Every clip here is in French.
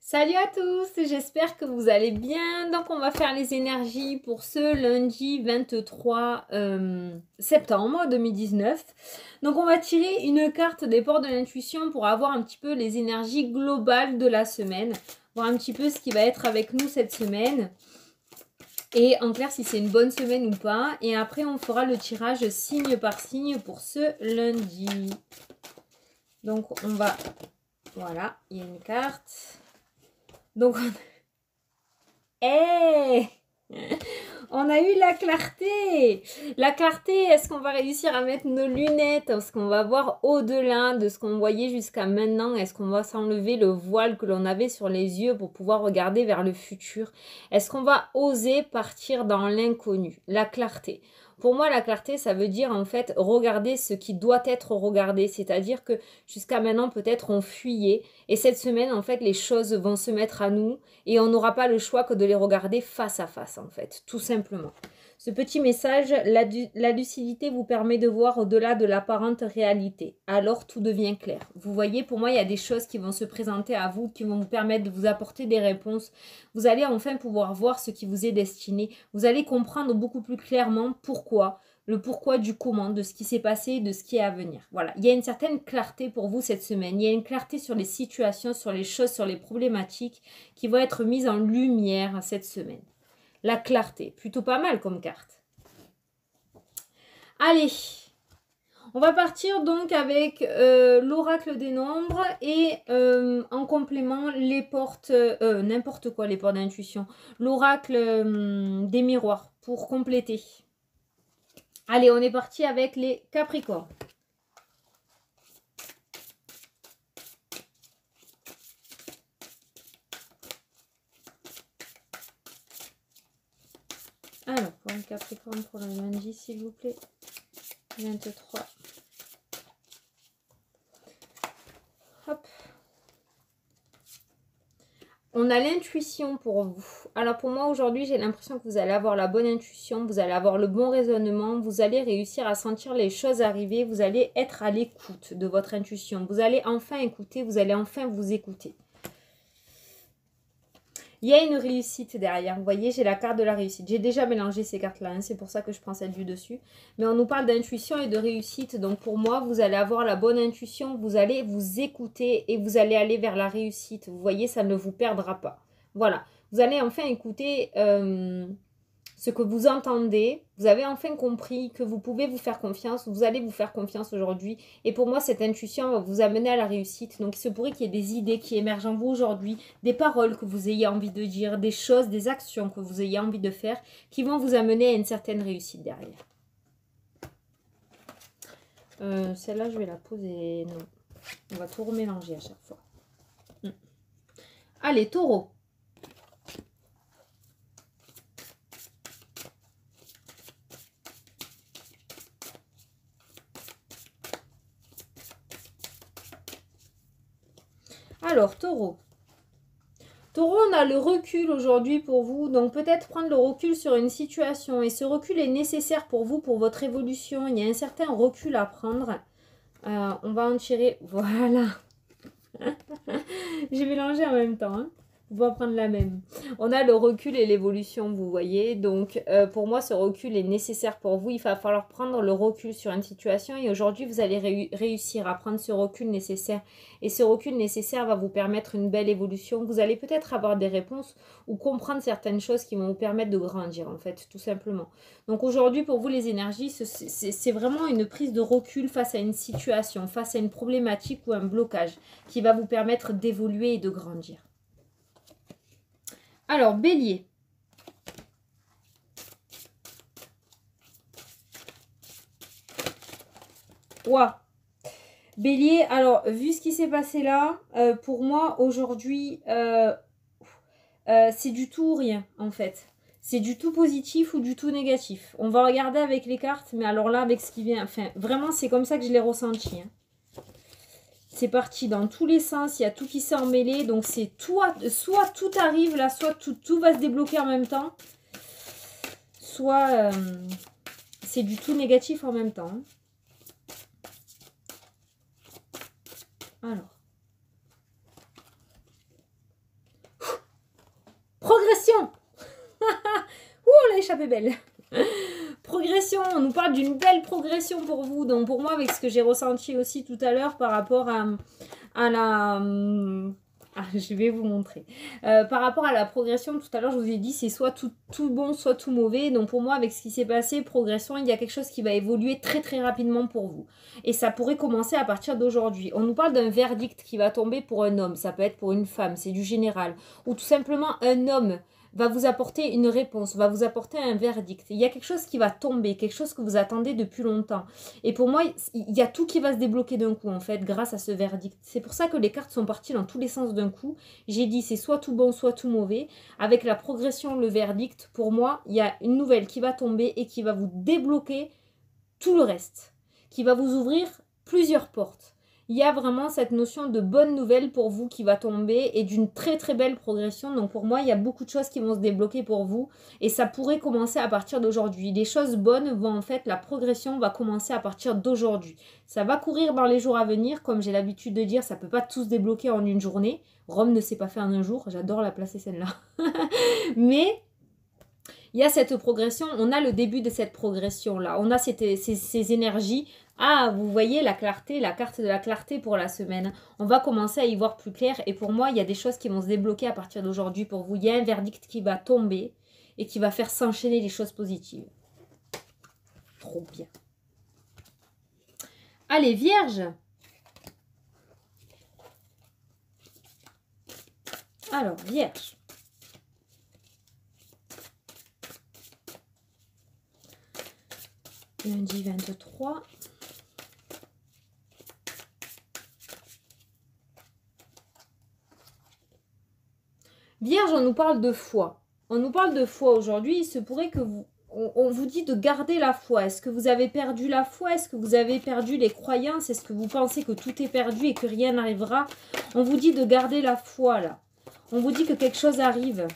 Salut à tous, j'espère que vous allez bien. Donc on va faire les énergies pour ce lundi 23 septembre 2019. Donc on va tirer une carte des portes de l'intuition pour avoir un petit peu les énergies globales de la semaine. Voir un petit peu ce qui va être avec nous cette semaine. Et en clair si c'est une bonne semaine ou pas. Et après on fera le tirage signe par signe pour ce lundi. Donc on va... Voilà, il y a une carte. Donc, hey on a eu la clarté. La clarté, est-ce qu'on va réussir à mettre nos lunettes? Est-ce qu'on va voir au-delà de ce qu'on voyait jusqu'à maintenant? Est-ce qu'on va s'enlever le voile que l'on avait sur les yeux pour pouvoir regarder vers le futur? Est-ce qu'on va oser partir dans l'inconnu? La clarté. Pour moi, la clarté, ça veut dire en fait regarder ce qui doit être regardé. C'est-à-dire que jusqu'à maintenant, peut-être on fuyait. Et cette semaine, en fait, les choses vont se mettre à nous. Et on n'aura pas le choix que de les regarder face à face, en fait, tout simplement. Ce petit message, la lucidité vous permet de voir au-delà de l'apparente réalité. Alors tout devient clair. Vous voyez, pour moi, il y a des choses qui vont se présenter à vous, qui vont vous permettre de vous apporter des réponses. Vous allez enfin pouvoir voir ce qui vous est destiné. Vous allez comprendre beaucoup plus clairement pourquoi, le pourquoi du comment, de ce qui s'est passé, de ce qui est à venir. Voilà, il y a une certaine clarté pour vous cette semaine. Il y a une clarté sur les situations, sur les choses, sur les problématiques qui vont être mises en lumière cette semaine. La clarté, plutôt pas mal comme carte. Allez, on va partir donc avec l'oracle des nombres et en complément les portes, n'importe quoi, les portes d'intuition. L'oracle des miroirs pour compléter. Allez, on est parti avec les Capricornes. Alors, pour le Capricorne, pour le lundi, s'il vous plaît. 23. Hop. On a l'intuition pour vous. Alors pour moi aujourd'hui, j'ai l'impression que vous allez avoir la bonne intuition, vous allez avoir le bon raisonnement, vous allez réussir à sentir les choses arriver, vous allez être à l'écoute de votre intuition. Vous allez enfin écouter, vous allez enfin vous écouter. Il y a une réussite derrière. Vous voyez, j'ai la carte de la réussite. J'ai déjà mélangé ces cartes-là. Hein, c'est pour ça que je prends cette vue dessus. Mais on nous parle d'intuition et de réussite. Donc pour moi, vous allez avoir la bonne intuition. Vous allez vous écouter et vous allez aller vers la réussite. Vous voyez, ça ne vous perdra pas. Voilà. Vous allez enfin écouter ce que vous entendez. Vous avez enfin compris que vous pouvez vous faire confiance. Vous allez vous faire confiance aujourd'hui. Et pour moi, cette intuition va vous amener à la réussite. Donc, il se pourrait qu'il y ait des idées qui émergent en vous aujourd'hui, des paroles que vous ayez envie de dire, des choses, des actions que vous ayez envie de faire qui vont vous amener à une certaine réussite derrière. Celle-là, je vais la poser. Non. On va tout remélanger à chaque fois. Allez, taureau. Alors, taureau. Taureau, on a le recul aujourd'hui pour vous, donc peut-être prendre le recul sur une situation. Et ce recul est nécessaire pour vous, pour votre évolution. Il y a un certain recul à prendre. On va en tirer, voilà. J'ai mélangé en même temps, hein. On va prendre la même. On a le recul et l'évolution, vous voyez. Donc, pour moi, ce recul est nécessaire pour vous. Il va falloir prendre le recul sur une situation. Et aujourd'hui, vous allez réussir à prendre ce recul nécessaire. Et ce recul nécessaire va vous permettre une belle évolution. Vous allez peut-être avoir des réponses ou comprendre certaines choses qui vont vous permettre de grandir, en fait, tout simplement. Donc, aujourd'hui, pour vous, les énergies, c'est vraiment une prise de recul face à une situation, face à une problématique ou un blocage qui va vous permettre d'évoluer et de grandir. Alors, bélier. Ouah. Bélier, alors, vu ce qui s'est passé là, pour moi, aujourd'hui, c'est du tout ou rien, en fait. C'est du tout positif ou du tout négatif. On va regarder avec les cartes, mais alors là, avec ce qui vient... Enfin, vraiment, c'est comme ça que je l'ai ressenti. Hein. C'est parti dans tous les sens, il y a tout qui s'est emmêlé. Donc c'est soit tout arrive là, soit tout va se débloquer en même temps. Soit c'est du tout négatif en même temps. Alors. échappé belle. Progression, on nous parle d'une belle progression pour vous. Donc pour moi, avec ce que j'ai ressenti aussi tout à l'heure par rapport à la... je vais vous montrer. Par rapport à la progression, tout à l'heure, je vous ai dit, c'est soit tout bon, soit tout mauvais. Donc pour moi, avec ce qui s'est passé, progression, il y a quelque chose qui va évoluer très très rapidement pour vous. Et ça pourrait commencer à partir d'aujourd'hui. On nous parle d'un verdict qui va tomber pour un homme. Ça peut être pour une femme, c'est du général. Ou tout simplement un homme va vous apporter une réponse, va vous apporter un verdict. Il y a quelque chose qui va tomber, quelque chose que vous attendez depuis longtemps. Et pour moi, il y a tout qui va se débloquer d'un coup, en fait, grâce à ce verdict. C'est pour ça que les cartes sont parties dans tous les sens d'un coup. J'ai dit, c'est soit tout bon, soit tout mauvais. Avec la progression, le verdict, pour moi, il y a une nouvelle qui va tomber et qui va vous débloquer tout le reste. Qui va vous ouvrir plusieurs portes. Il y a vraiment cette notion de bonne nouvelle pour vous qui va tomber et d'une très très belle progression. Donc pour moi, il y a beaucoup de choses qui vont se débloquer pour vous et ça pourrait commencer à partir d'aujourd'hui. Les choses bonnes vont en fait, la progression va commencer à partir d'aujourd'hui. Ça va courir dans les jours à venir, comme j'ai l'habitude de dire, ça ne peut pas tout se débloquer en une journée. Rome ne s'est pas fait en un jour, j'adore la placer celle-là. Mais il y a cette progression, on a le début de cette progression-là, on a ces énergies. Ah, vous voyez la clarté, la carte de la clarté pour la semaine. On va commencer à y voir plus clair et pour moi, il y a des choses qui vont se débloquer à partir d'aujourd'hui pour vous. Il y a un verdict qui va tomber et qui va faire s'enchaîner les choses positives. Trop bien. Allez, Vierge. Alors, Vierge. Lundi 23. Vierge, on nous parle de foi. On nous parle de foi aujourd'hui. Il se pourrait que on vous dit de garder la foi. Est-ce que vous avez perdu la foi? Est-ce que vous avez perdu les croyances? Est-ce que vous pensez que tout est perdu et que rien n'arrivera? On vous dit de garder la foi, là. On vous dit que quelque chose arrive.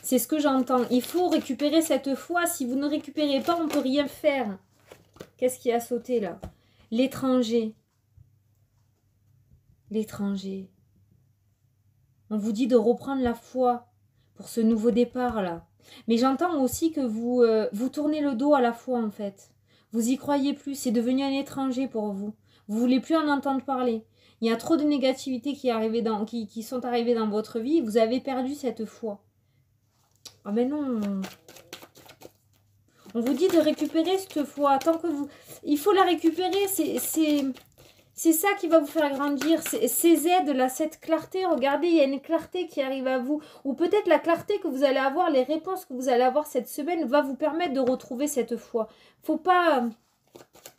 C'est ce que j'entends. Il faut récupérer cette foi. Si vous ne récupérez pas, on ne peut rien faire. Qu'est-ce qui a sauté, là? L'étranger. L'étranger. On vous dit de reprendre la foi pour ce nouveau départ-là. Mais j'entends aussi que vous tournez le dos à la foi, en fait. Vous y croyez plus. C'est devenu un étranger pour vous. Vous ne voulez plus en entendre parler. Il y a trop de négativité qui sont arrivées dans votre vie. Vous avez perdu cette foi. Ah mais non. On vous dit de récupérer cette foi. Tant que vous... Il faut la récupérer. C'est ça qui va vous faire grandir. Ces aides, là, cette clarté, regardez, il y a une clarté qui arrive à vous. Ou peut-être la clarté que vous allez avoir, les réponses que vous allez avoir cette semaine va vous permettre de retrouver cette foi. Faut pas...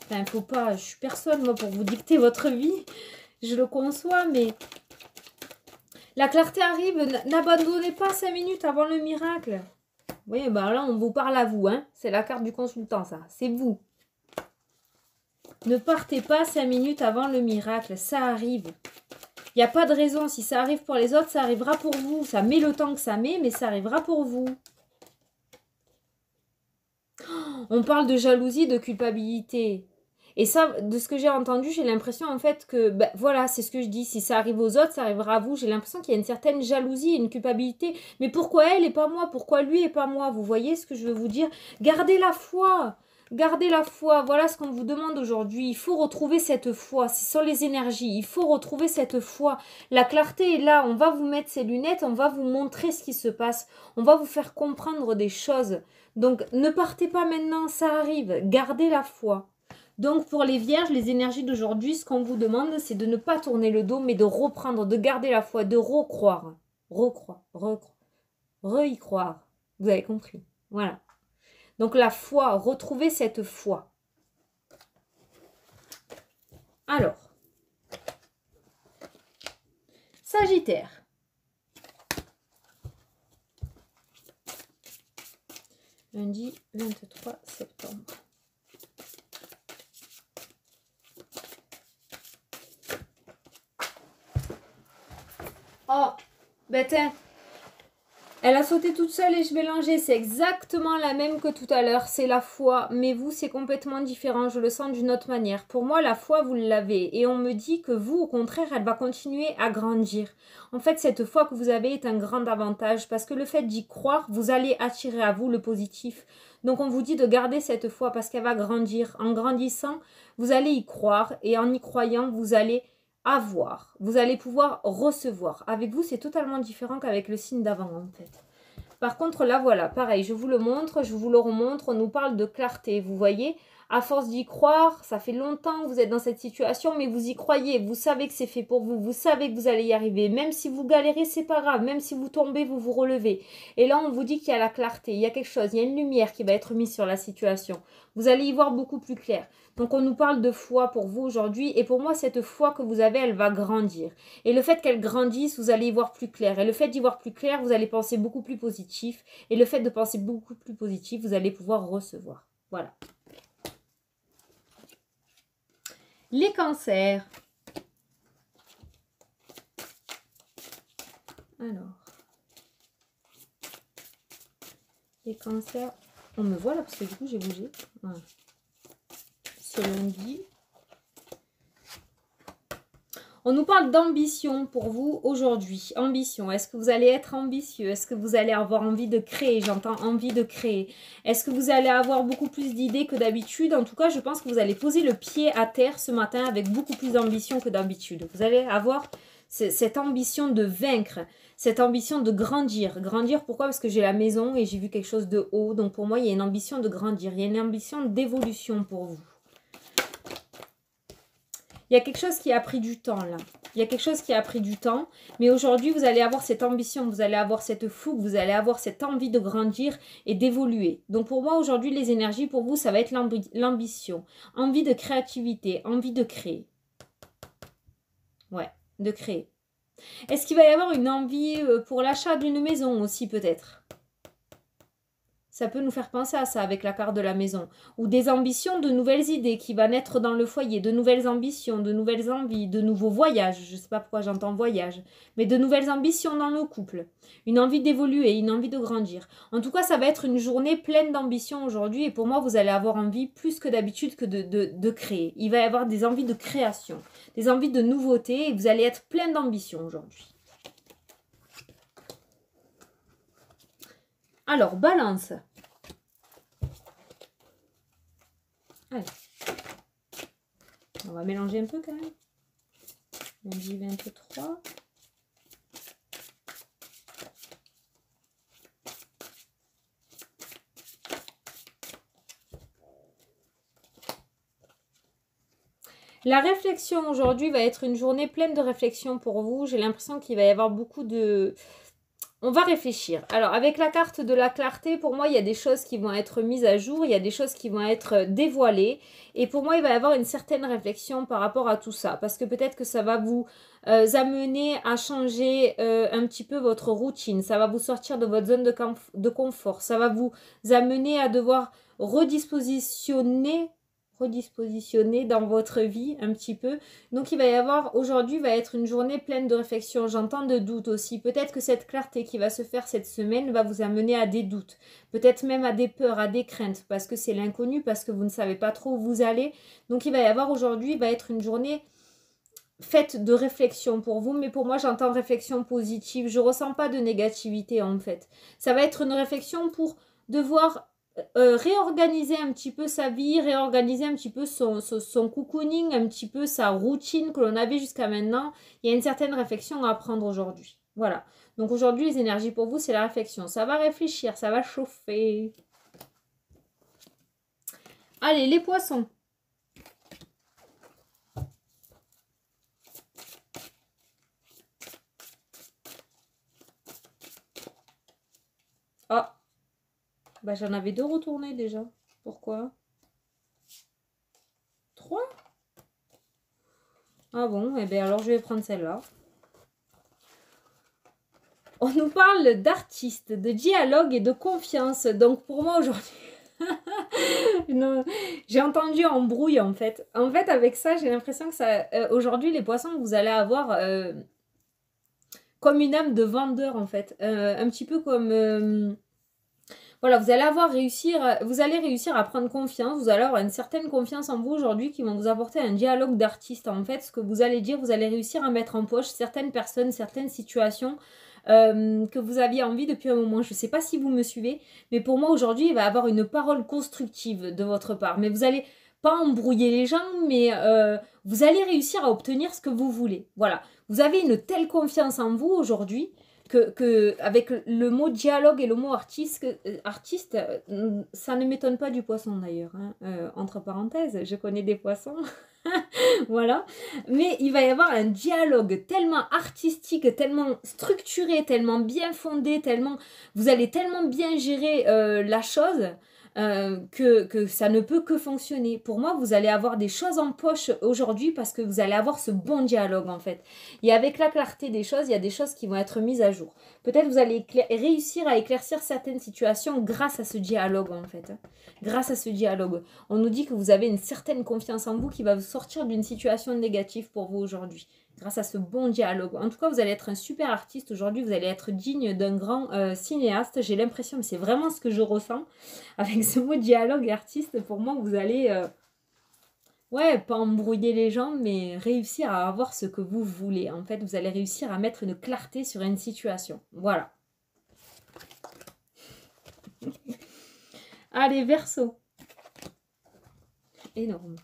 Enfin, faut pas... Je suis personne, moi, pour vous dicter votre vie. Je le conçois, mais... La clarté arrive. N'abandonnez pas 5 minutes avant le miracle. Oui, bah là, on vous parle à vous, hein. C'est la carte du consultant, ça. C'est vous. Ne partez pas 5 minutes avant le miracle, ça arrive. Il n'y a pas de raison, si ça arrive pour les autres, ça arrivera pour vous. Ça met le temps que ça met, mais ça arrivera pour vous. On parle de jalousie, de culpabilité. Et ça, de ce que j'ai entendu, j'ai l'impression en fait que, ben, voilà, c'est ce que je dis. Si ça arrive aux autres, ça arrivera à vous. J'ai l'impression qu'il y a une certaine jalousie, une culpabilité. Mais pourquoi elle et pas moi? Pourquoi lui et pas moi? Vous voyez ce que je veux vous dire? Gardez la foi. Gardez la foi, voilà ce qu'on vous demande aujourd'hui. Il faut retrouver cette foi, ce sont les énergies. Il faut retrouver cette foi. La clarté est là, on va vous mettre ces lunettes, on va vous montrer ce qui se passe. On va vous faire comprendre des choses. Donc ne partez pas maintenant, ça arrive. Gardez la foi. Donc pour les vierges, les énergies d'aujourd'hui, ce qu'on vous demande, c'est de ne pas tourner le dos, mais de reprendre, de garder la foi, de recroire. Re-y croire. Vous avez compris. Voilà. Donc la foi, retrouvez cette foi. Alors, Sagittaire. Lundi 23 septembre. Oh, ben tiens. Elle a sauté toute seule et je mélangeais. C'est exactement la même que tout à l'heure. C'est la foi. Mais vous, c'est complètement différent. Je le sens d'une autre manière. Pour moi, la foi, vous l'avez. Et on me dit que vous, au contraire, elle va continuer à grandir. En fait, cette foi que vous avez est un grand avantage. Parce que le fait d'y croire, vous allez attirer à vous le positif. Donc, on vous dit de garder cette foi parce qu'elle va grandir. En grandissant, vous allez y croire. Et en y croyant, vous allez avoir. Vous allez pouvoir recevoir. Avec vous, c'est totalement différent qu'avec le signe d'avant, en fait. Par contre, là, voilà, pareil, je vous le montre, je vous le remontre. On nous parle de clarté, vous voyez. À force d'y croire, ça fait longtemps que vous êtes dans cette situation, mais vous y croyez. Vous savez que c'est fait pour vous. Vous savez que vous allez y arriver. Même si vous galérez, c'est pas grave. Même si vous tombez, vous vous relevez. Et là, on vous dit qu'il y a la clarté. Il y a quelque chose. Il y a une lumière qui va être mise sur la situation. Vous allez y voir beaucoup plus clair. Donc, on nous parle de foi pour vous aujourd'hui. Et pour moi, cette foi que vous avez, elle va grandir. Et le fait qu'elle grandisse, vous allez y voir plus clair. Et le fait d'y voir plus clair, vous allez penser beaucoup plus positif. Et le fait de penser beaucoup plus positif, vous allez pouvoir recevoir. Voilà. Les cancers. Alors. Les cancers. On me voit là parce que du coup j'ai bougé. Voilà. Ce lundi. On nous parle d'ambition pour vous aujourd'hui. Ambition. Est-ce que vous allez être ambitieux? Est-ce que vous allez avoir envie de créer? J'entends envie de créer. Est-ce que vous allez avoir beaucoup plus d'idées que d'habitude? En tout cas, je pense que vous allez poser le pied à terre ce matin avec beaucoup plus d'ambition que d'habitude. Vous allez avoir cette ambition de vaincre, cette ambition de grandir. Grandir, pourquoi? Parce que j'ai la maison et j'ai vu quelque chose de haut. Donc pour moi, il y a une ambition de grandir. Il y a une ambition d'évolution pour vous. Il y a quelque chose qui a pris du temps là. Il y a quelque chose qui a pris du temps. Mais aujourd'hui, vous allez avoir cette ambition, vous allez avoir cette fougue, vous allez avoir cette envie de grandir et d'évoluer. Donc pour moi, aujourd'hui, les énergies pour vous, ça va être l'ambition. Envie de créativité, envie de créer. Ouais, de créer. Est-ce qu'il va y avoir une envie pour l'achat d'une maison aussi peut-être ? Ça peut nous faire penser à ça avec la carte de la maison. Ou des ambitions, de nouvelles idées qui va naître dans le foyer. De nouvelles ambitions, de nouvelles envies, de nouveaux voyages. Je ne sais pas pourquoi j'entends voyage. Mais de nouvelles ambitions dans le couple. Une envie d'évoluer, une envie de grandir. En tout cas, ça va être une journée pleine d'ambition aujourd'hui. Et pour moi, vous allez avoir envie plus que d'habitude que de créer. Il va y avoir des envies de création. Des envies de nouveauté. Et vous allez être plein d'ambition aujourd'hui. Alors, balance. Allez. On va mélanger un peu quand même. Lundi 23. La réflexion aujourd'hui va être une journée pleine de réflexion pour vous. J'ai l'impression qu'il va y avoir beaucoup de... On va réfléchir. Alors, avec la carte de la clarté, pour moi, il y a des choses qui vont être mises à jour, il y a des choses qui vont être dévoilées. Et pour moi, il va y avoir une certaine réflexion par rapport à tout ça. Parce que peut-être que ça va vous amener à changer un petit peu votre routine. Ça va vous sortir de votre zone de confort. Ça va vous amener à devoir redispositionner dans votre vie un petit peu. Donc il va y avoir, aujourd'hui va être une journée pleine de réflexion. J'entends de doutes aussi. Peut-être que cette clarté qui va se faire cette semaine va vous amener à des doutes. Peut-être même à des peurs, à des craintes, parce que c'est l'inconnu, parce que vous ne savez pas trop où vous allez. Donc il va y avoir aujourd'hui, va être une journée faite de réflexion pour vous, mais pour moi j'entends réflexion positive. Je ressens pas de négativité en fait. Ça va être une réflexion pour devoir réorganiser un petit peu sa vie, réorganiser un petit peu son cocooning, un petit peu sa routine que l'on avait jusqu'à maintenant. Il y a une certaine réflexion à prendre aujourd'hui. Voilà. Donc aujourd'hui, les énergies pour vous, c'est la réflexion. Ça va réfléchir, ça va chauffer. Allez, les poissons. Ah. Bah, j'en avais 2 retournés déjà. Pourquoi 3? Ah bon, eh bien alors je vais prendre celle-là. On nous parle d'artistes, de dialogue et de confiance. Donc pour moi aujourd'hui, j'ai entendu embrouille en fait. En fait avec ça, j'ai l'impression que ça, aujourd'hui les poissons, vous allez avoir comme une âme de vendeur en fait. Un petit peu comme... voilà, vous allez réussir à prendre confiance, vous allez avoir une certaine confiance en vous aujourd'hui qui vont vous apporter un dialogue d'artiste. En fait, ce que vous allez dire, vous allez réussir à mettre en poche certaines personnes, certaines situations que vous aviez envie depuis un moment. Je ne sais pas si vous me suivez, mais pour moi aujourd'hui, il va y avoir une parole constructive de votre part. Mais vous n'allez pas embrouiller les gens, mais vous allez réussir à obtenir ce que vous voulez. Voilà, vous avez une telle confiance en vous aujourd'hui avec le mot dialogue et le mot artiste, ça ne m'étonne pas du poisson d'ailleurs, hein. Entre parenthèses, je connais des poissons, voilà. Mais il va y avoir un dialogue tellement artistique, tellement structuré, tellement bien fondé, vous allez tellement bien gérer la chose. Que ça ne peut que fonctionner. Pour moi, vous allez avoir des choses en poche aujourd'hui parce que vous allez avoir ce bon dialogue en fait. Et avec la clarté des choses, il y a des choses qui vont être mises à jour. Peut-être vous allez réussir à éclaircir certaines situations grâce à ce dialogue en fait. Grâce à ce dialogue. On nous dit que vous avez une certaine confiance en vous qui va vous sortir d'une situation négative pour vous aujourd'hui. Grâce à ce bon dialogue. En tout cas, vous allez être un super artiste aujourd'hui. Vous allez être digne d'un grand cinéaste. J'ai l'impression, mais c'est vraiment ce que je ressens. Avec ce mot dialogue artiste, pour moi, vous allez... ouais, pas embrouiller les gens, mais réussir à avoir ce que vous voulez. En fait, vous allez réussir à mettre une clarté sur une situation. Voilà. Allez, Verseau. Énorme.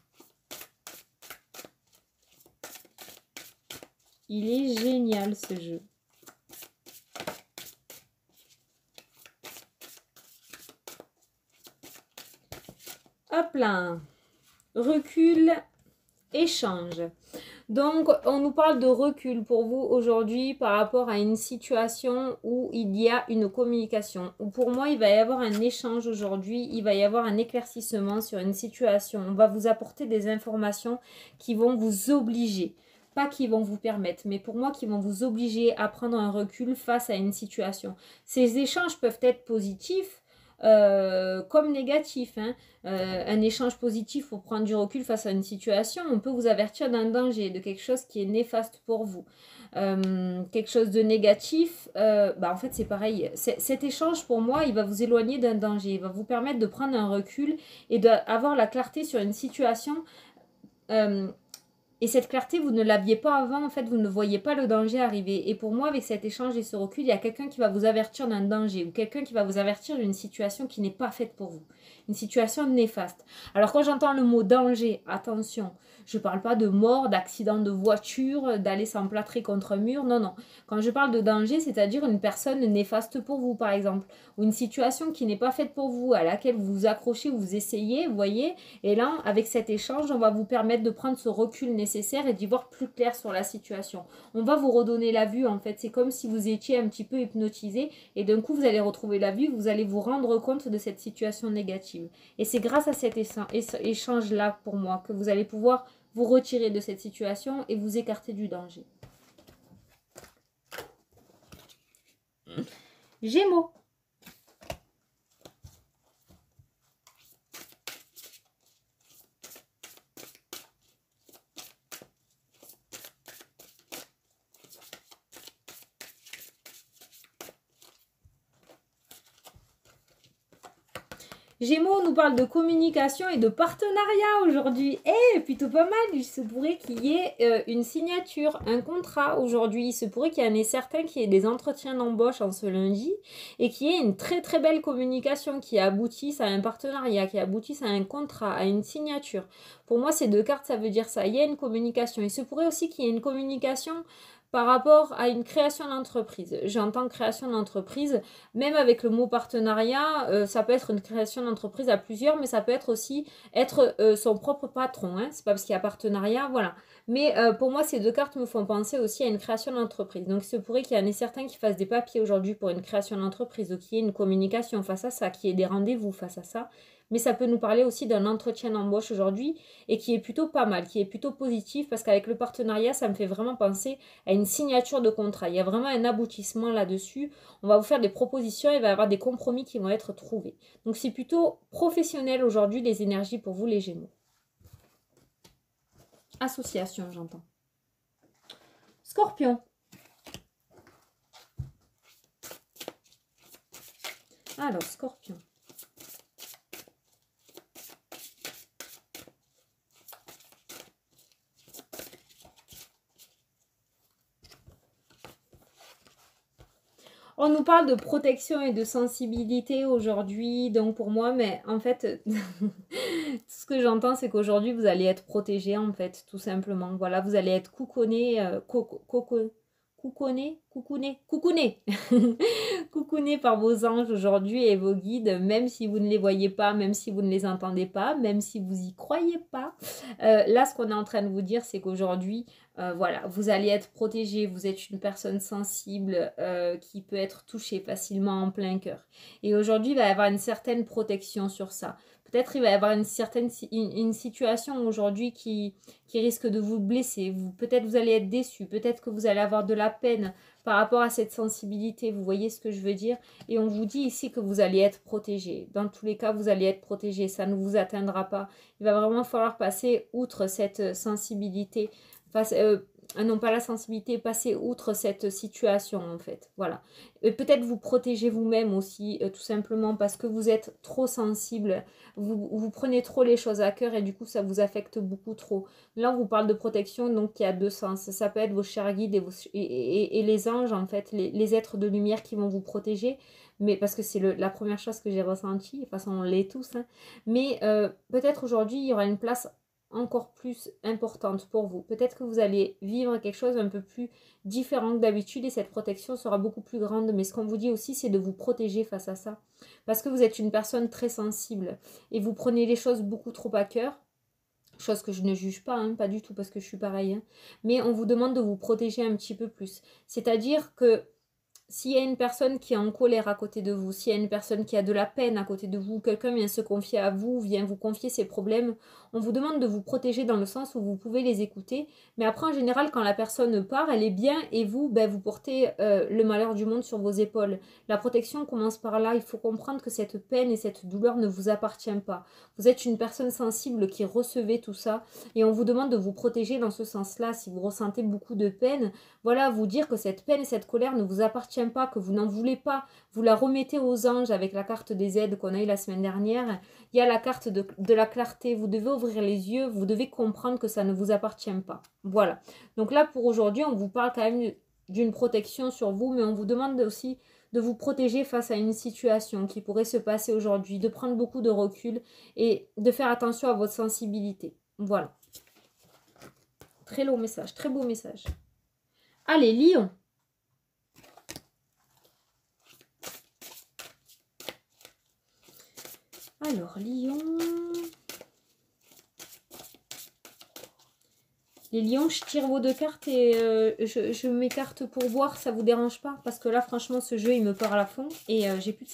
Il est génial ce jeu. Hop là. Recul, échange. Donc, on nous parle de recul pour vous aujourd'hui par rapport à une situation où il y a une communication. Pour moi, il va y avoir un échange aujourd'hui, il va y avoir un éclaircissement sur une situation. On va vous apporter des informations qui vont vous obliger. Pas qui vont vous permettre, mais pour moi qui vont vous obliger à prendre un recul face à une situation. Ces échanges peuvent être positifs comme négatifs. Hein. Un échange positif pour prendre du recul face à une situation, on peut vous avertir d'un danger, de quelque chose qui est néfaste pour vous. Quelque chose de négatif, en fait c'est pareil. Cet échange pour moi, il va vous éloigner d'un danger, il va vous permettre de prendre un recul et d'avoir la clarté sur une situation. Et cette clarté, vous ne l'aviez pas avant, en fait, vous ne voyez pas le danger arriver. Et pour moi, avec cet échange et ce recul, il y a quelqu'un qui va vous avertir d'un danger ou quelqu'un qui va vous avertir d'une situation qui n'est pas faite pour vous. Une situation néfaste. Alors quand j'entends le mot danger, attention, je ne parle pas de mort, d'accident de voiture, d'aller s'emplâtrer contre un mur, non, non. Quand je parle de danger, c'est-à-dire une personne néfaste pour vous, par exemple, ou une situation qui n'est pas faite pour vous, à laquelle vous vous accrochez ou vous essayez, vous voyez. Et là, avec cet échange, on va vous permettre de prendre ce recul nécessaire et d'y voir plus clair sur la situation. On va vous redonner la vue, en fait. C'est comme si vous étiez un petit peu hypnotisé et d'un coup, vous allez retrouver la vue, vous allez vous rendre compte de cette situation négative. Et c'est grâce à cet échange-là, pour moi, que vous allez pouvoir vous retirer de cette situation et vous écarter du danger. Gémeaux. Gémeaux nous parle de communication et de partenariat aujourd'hui. Eh, plutôt pas mal. Il se pourrait qu'il y ait une signature, un contrat aujourd'hui. Il se pourrait qu'il y en ait certains qui aient des entretiens d'embauche en ce lundi et qu'il y ait une très très belle communication qui aboutisse à un partenariat, qui aboutisse à un contrat, à une signature. Pour moi, ces deux cartes, ça veut dire ça. Il y a une communication. Il se pourrait aussi qu'il y ait une communication par rapport à une création d'entreprise. J'entends création d'entreprise, même avec le mot partenariat, ça peut être une création d'entreprise à plusieurs, mais ça peut être aussi être son propre patron. Hein. C'est pas parce qu'il y a partenariat, voilà. Mais pour moi, ces deux cartes me font penser aussi à une création d'entreprise. Donc, il se pourrait qu'il y en ait certains qui fassent des papiers aujourd'hui pour une création d'entreprise, ou qu'il y ait une communication face à ça, qu'il y ait des rendez-vous face à ça. Mais ça peut nous parler aussi d'un entretien d'embauche aujourd'hui et qui est plutôt pas mal, qui est plutôt positif parce qu'avec le partenariat, ça me fait vraiment penser à une signature de contrat. Il y a vraiment un aboutissement là-dessus. On va vous faire des propositions, il va y avoir des compromis qui vont être trouvés. Donc c'est plutôt professionnel aujourd'hui les énergies pour vous les Gémeaux. Association, j'entends. Scorpion. Alors, Scorpion. On nous parle de protection et de sensibilité aujourd'hui, donc pour moi, mais en fait, tout ce que j'entends, c'est qu'aujourd'hui, vous allez être protégé, en fait, tout simplement. Voilà, vous allez être coucouné, coucouné coucouné par vos anges aujourd'hui et vos guides, même si vous ne les voyez pas, même si vous ne les entendez pas, même si vous y croyez pas. Là, ce qu'on est en train de vous dire, c'est qu'aujourd'hui, voilà, vous allez être protégé, vous êtes une personne sensible qui peut être touchée facilement en plein cœur. Et aujourd'hui, il va y avoir une certaine protection sur ça. Peut-être il va y avoir une situation aujourd'hui qui risque de vous blesser. Peut-être vous allez être déçu, peut-être que vous allez avoir de la peine par rapport à cette sensibilité. Vous voyez ce que je veux dire? Et on vous dit ici que vous allez être protégé. Dans tous les cas, vous allez être protégé. Ça ne vous atteindra pas. Il va vraiment falloir passer outre cette sensibilité. Non pas la sensibilité, passer outre cette situation en fait, voilà. Peut-être vous protéger vous-même aussi, tout simplement parce que vous êtes trop sensible, vous prenez trop les choses à cœur et du coup ça vous affecte beaucoup trop. Là on vous parle de protection, donc il y a deux sens, ça peut être vos chers guides et les anges en fait, les êtres de lumière qui vont vous protéger, mais parce que c'est la première chose que j'ai ressentie, de toute façon on l'est tous, hein. Mais peut-être aujourd'hui il y aura une place encore plus importante pour vous. Peut-être que vous allez vivre quelque chose un peu plus différent que d'habitude et cette protection sera beaucoup plus grande. Mais ce qu'on vous dit aussi, c'est de vous protéger face à ça. Parce que vous êtes une personne très sensible et vous prenez les choses beaucoup trop à cœur. Chose que je ne juge pas, hein, pas du tout parce que je suis pareille. Hein. Mais on vous demande de vous protéger un petit peu plus. C'est-à-dire que s'il y a une personne qui est en colère à côté de vous, s'il y a une personne qui a de la peine à côté de vous, quelqu'un vient se confier à vous, vient vous confier ses problèmes, on vous demande de vous protéger dans le sens où vous pouvez les écouter. Mais après, en général, quand la personne part, elle est bien et vous, vous portez le malheur du monde sur vos épaules. La protection commence par là. Il faut comprendre que cette peine et cette douleur ne vous appartiennent pas. Vous êtes une personne sensible qui recevez tout ça et on vous demande de vous protéger dans ce sens-là. Si vous ressentez beaucoup de peine, voilà, vous dire que cette peine et cette colère ne vous appartiennent pas, que vous n'en voulez pas, vous la remettez aux anges avec la carte des aides qu'on a eu la semaine dernière. Il y a la carte de la clarté, vous devez ouvrir les yeux, vous devez comprendre que ça ne vous appartient pas. Voilà. Donc là, pour aujourd'hui, on vous parle quand même d'une protection sur vous, mais on vous demande aussi de vous protéger face à une situation qui pourrait se passer aujourd'hui, de prendre beaucoup de recul et de faire attention à votre sensibilité. Voilà. Très long message, très beau message. Allez, Lion. Alors, Lion. Les lions, je tire vos deux cartes et je m'écarte pour voir, ça vous dérange pas? Parce que là, franchement, ce jeu, il me parle à fond et j'ai plus de...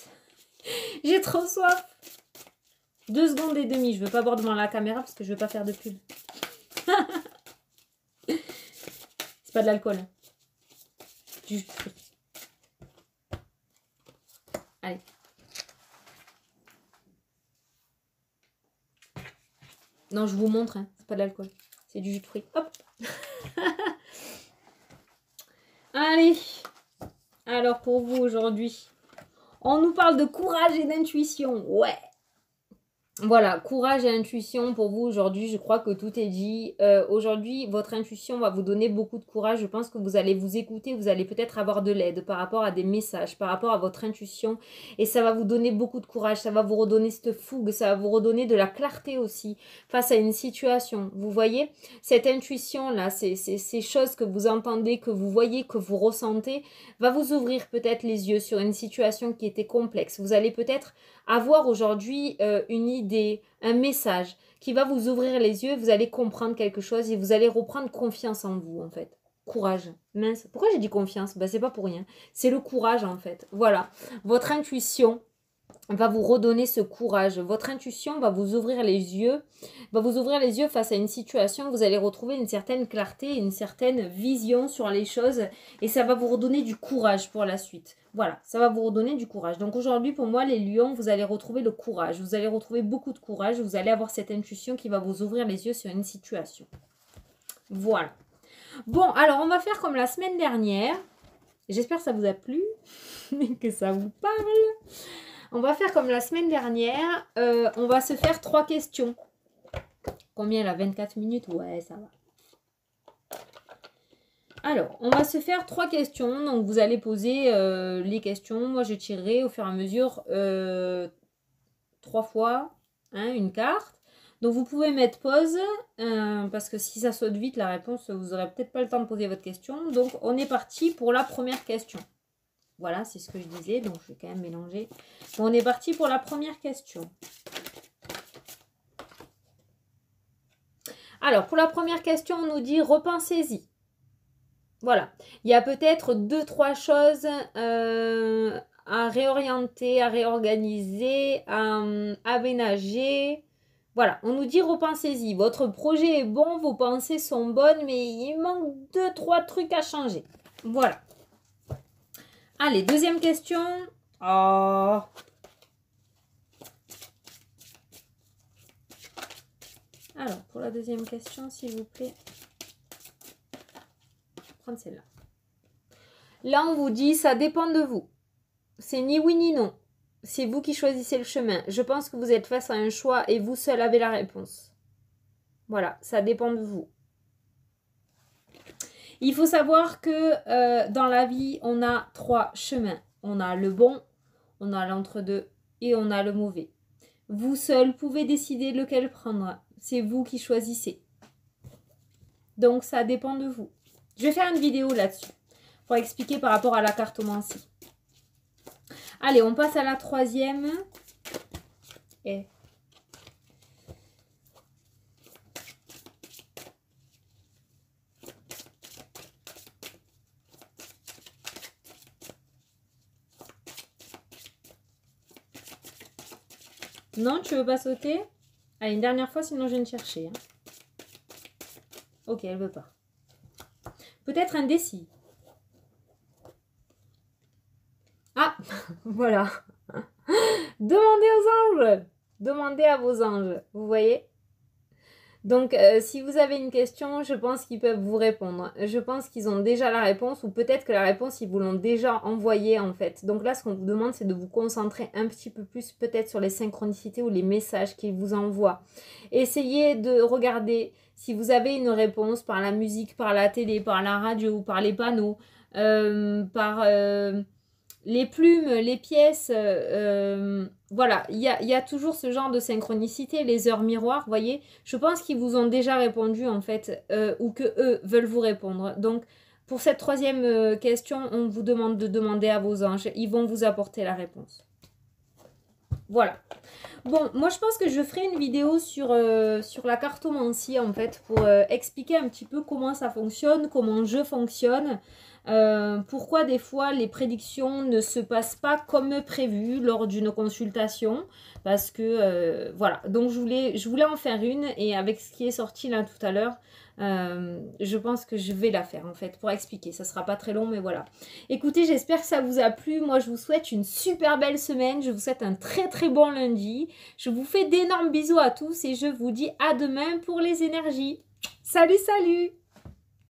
j'ai trop soif. 2 secondes et demie, je veux pas boire devant la caméra parce que je veux pas faire de pub. C'est pas de l'alcool. Du jus de fruits. Allez. Non, je vous montre, hein. C'est pas de l'alcool. C'est du jus de fruits. Hop. Allez. Alors pour vous aujourd'hui, on nous parle de courage et d'intuition. Ouais. Voilà, courage et intuition pour vous aujourd'hui, je crois que tout est dit. Aujourd'hui, votre intuition va vous donner beaucoup de courage. Je pense que vous allez vous écouter, vous allez peut-être avoir de l'aide par rapport à des messages, par rapport à votre intuition. Et ça va vous donner beaucoup de courage, ça va vous redonner cette fougue, ça va vous redonner de la clarté aussi face à une situation. Vous voyez, cette intuition-là, ces choses que vous entendez, que vous voyez, que vous ressentez, va vous ouvrir peut-être les yeux sur une situation qui était complexe. Vous allez peut-être avoir aujourd'hui une idée, un message qui va vous ouvrir les yeux, vous allez comprendre quelque chose et vous allez reprendre confiance en vous en fait. Courage. Mince. Pourquoi j'ai dit confiance? C'est pas pour rien. C'est le courage en fait. Voilà. Votre intuition va vous redonner ce courage. Votre intuition va vous ouvrir les yeux, face à une situation. Vous allez retrouver une certaine clarté, une certaine vision sur les choses et ça va vous redonner du courage pour la suite. Voilà, ça va vous redonner du courage. Donc aujourd'hui, pour moi, les lions, vous allez retrouver le courage. Vous allez retrouver beaucoup de courage. Vous allez avoir cette intuition qui va vous ouvrir les yeux sur une situation. Voilà. Bon, alors on va faire comme la semaine dernière. J'espère que ça vous a plu, que ça vous parle. On va faire comme la semaine dernière. On va se faire 3 questions. Combien là? 24 minutes? Ouais, ça va. Alors, on va se faire 3 questions. Donc, vous allez poser les questions. Moi, je tirerai au fur et à mesure 3 fois une carte. Donc, vous pouvez mettre pause parce que si ça saute vite, la réponse, vous n'aurez peut-être pas le temps de poser votre question. Donc, on est parti pour la première question. Voilà, c'est ce que je disais. Donc, je vais quand même mélanger. Bon, on est parti pour la première question. Alors, pour la première question, on nous dit « Repensez-y ». Voilà, il y a peut-être 2-3 choses à réorienter, à réorganiser, à aménager. Voilà, on nous dit repensez-y. Votre projet est bon, vos pensées sont bonnes, mais il manque 2-3 trucs à changer. Voilà. Allez, deuxième question. Oh. Alors, pour la deuxième question, s'il vous plaît. Prendre celle-là. Là, on vous dit, ça dépend de vous. C'est ni oui ni non. C'est vous qui choisissez le chemin. Je pense que vous êtes face à un choix et vous seul avez la réponse. Voilà, ça dépend de vous. Il faut savoir que dans la vie, on a 3 chemins. On a le bon, on a l'entre-deux et on a le mauvais. Vous seul pouvez décider lequel prendre. C'est vous qui choisissez. Donc, ça dépend de vous. Je vais faire une vidéo là-dessus pour expliquer par rapport à la cartomancie. Allez, on passe à la troisième. Et non, tu veux pas sauter? Allez, une dernière fois, sinon je viens de chercher. Ok, elle veut pas. Peut-être indécis. Ah, voilà. Demandez aux anges. Demandez à vos anges. Vous voyez? Donc, si vous avez une question, je pense qu'ils peuvent vous répondre. Je pense qu'ils ont déjà la réponse ou peut-être que la réponse, ils vous l'ont déjà envoyée en fait. Donc là, ce qu'on vous demande, c'est de vous concentrer un petit peu plus peut-être sur les synchronicités ou les messages qu'ils vous envoient. Essayez de regarder si vous avez une réponse par la musique, par la télé, par la radio, par les panneaux, par les plumes, les pièces, voilà, il y a toujours ce genre de synchronicité, les heures miroirs, vous voyez. Je pense qu'ils vous ont déjà répondu en fait, ou que eux veulent vous répondre. Donc, pour cette troisième question, on vous demande de demander à vos anges. Ils vont vous apporter la réponse. Voilà. Bon, moi je pense que je ferai une vidéo sur la cartomancie en fait, pour expliquer un petit peu comment ça fonctionne, comment je fonctionne. Pourquoi des fois les prédictions ne se passent pas comme prévu lors d'une consultation, parce que voilà, donc je voulais en faire une, et avec ce qui est sorti là tout à l'heure, je pense que je vais la faire en fait pour expliquer. Ça sera pas très long, mais voilà. Écoutez, j'espère que ça vous a plu. Moi je vous souhaite une super belle semaine, je vous souhaite un très très bon lundi, je vous fais d'énormes bisous à tous et je vous dis à demain pour les énergies. Salut, salut!